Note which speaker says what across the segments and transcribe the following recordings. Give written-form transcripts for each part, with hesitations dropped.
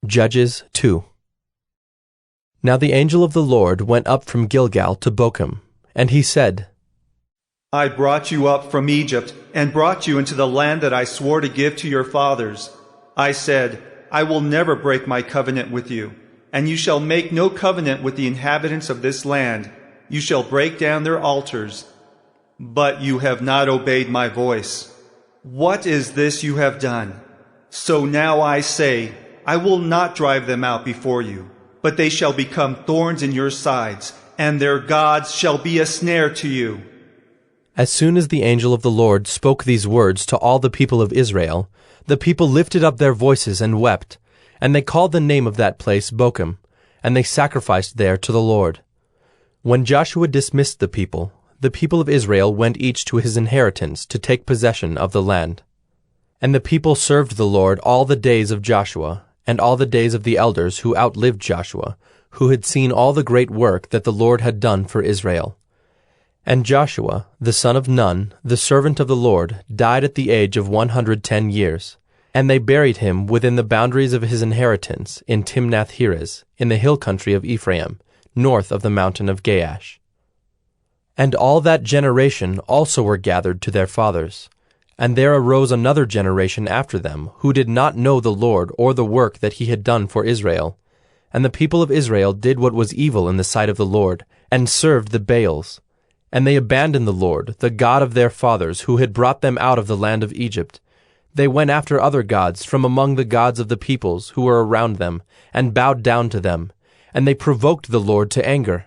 Speaker 1: Judges 2. Now the angel of the Lord went up from Gilgal to Bochim, and he said,
Speaker 2: I brought you up from Egypt, and brought you into the land that I swore to give to your fathers. I said, I will never break my covenant with you, and you shall make no covenant with the inhabitants of this land. You shall break down their altars. But you have not obeyed my voice. What is this you have done? So now I say, I will not drive them out before you, but they shall become thorns in your sides, and their gods shall be a snare to you.
Speaker 1: As soon as the angel of the Lord spoke these words to all the people of Israel, the people lifted up their voices and wept, and they called the name of that place Bochim, and they sacrificed there to the Lord. When Joshua dismissed the people of Israel went each to his inheritance to take possession of the land. And the people served the Lord all the days of Joshua, and all the days of the elders who outlived Joshua, who had seen all the great work that the Lord had done for Israel. And Joshua, the son of Nun, the servant of the Lord, died at the age of 110 years. And they buried him within the boundaries of his inheritance in Timnath-Heres, in the hill country of Ephraim, north of the mountain of Gaash. And all that generation also were gathered to their fathers. And there arose another generation after them, who did not know the Lord or the work that he had done for Israel. And the people of Israel did what was evil in the sight of the Lord, and served the Baals. And they abandoned the Lord, the God of their fathers, who had brought them out of the land of Egypt. They went after other gods from among the gods of the peoples who were around them, and bowed down to them, and they provoked the Lord to anger.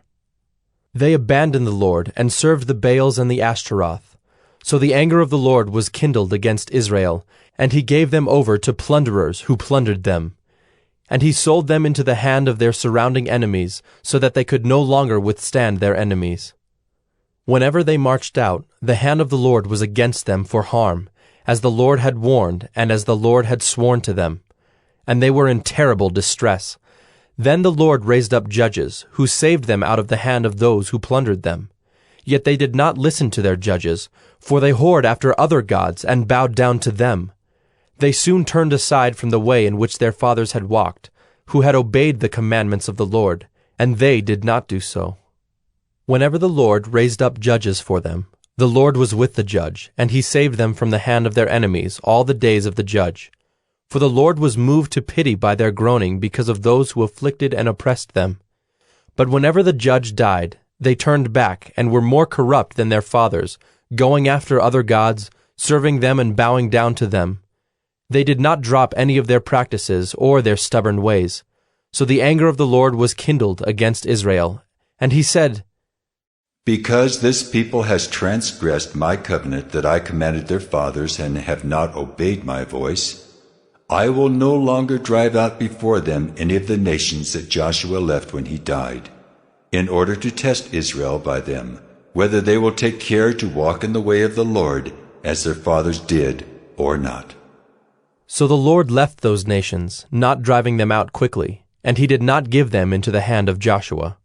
Speaker 1: They abandoned the Lord, and served the Baals and the Ashtaroth. So the anger of the Lord was kindled against Israel, and he gave them over to plunderers who plundered them. And he sold them into the hand of their surrounding enemies, so that they could no longer withstand their enemies. Whenever they marched out, the hand of the Lord was against them for harm, as the Lord had warned, and as the Lord had sworn to them. And they were in terrible distress. Then the Lord raised up judges, who saved them out of the hand of those who plundered them. Yet they did not listen to their judges, for they whored after other gods and bowed down to them. They soon turned aside from the way in which their fathers had walked, who had obeyed the commandments of the Lord, and they did not do so. Whenever the Lord raised up judges for them, the Lord was with the judge, and he saved them from the hand of their enemies all the days of the judge. For the Lord was moved to pity by their groaning because of those who afflicted and oppressed them. But whenever the judge died, they turned back and were more corrupt than their fathers, going after other gods, serving them and bowing down to them. They did not drop any of their practices or their stubborn ways. So the anger of the Lord was kindled against Israel. And he said,
Speaker 3: Because this people has transgressed my covenant that I commanded their fathers and have not obeyed my voice, I will no longer drive out before them any of the nations that Joshua left when he died, in order to test Israel by them, whether they will take care to walk in the way of the Lord as their fathers did or not.
Speaker 1: So the Lord left those nations, not driving them out quickly, and he did not give them into the hand of Joshua.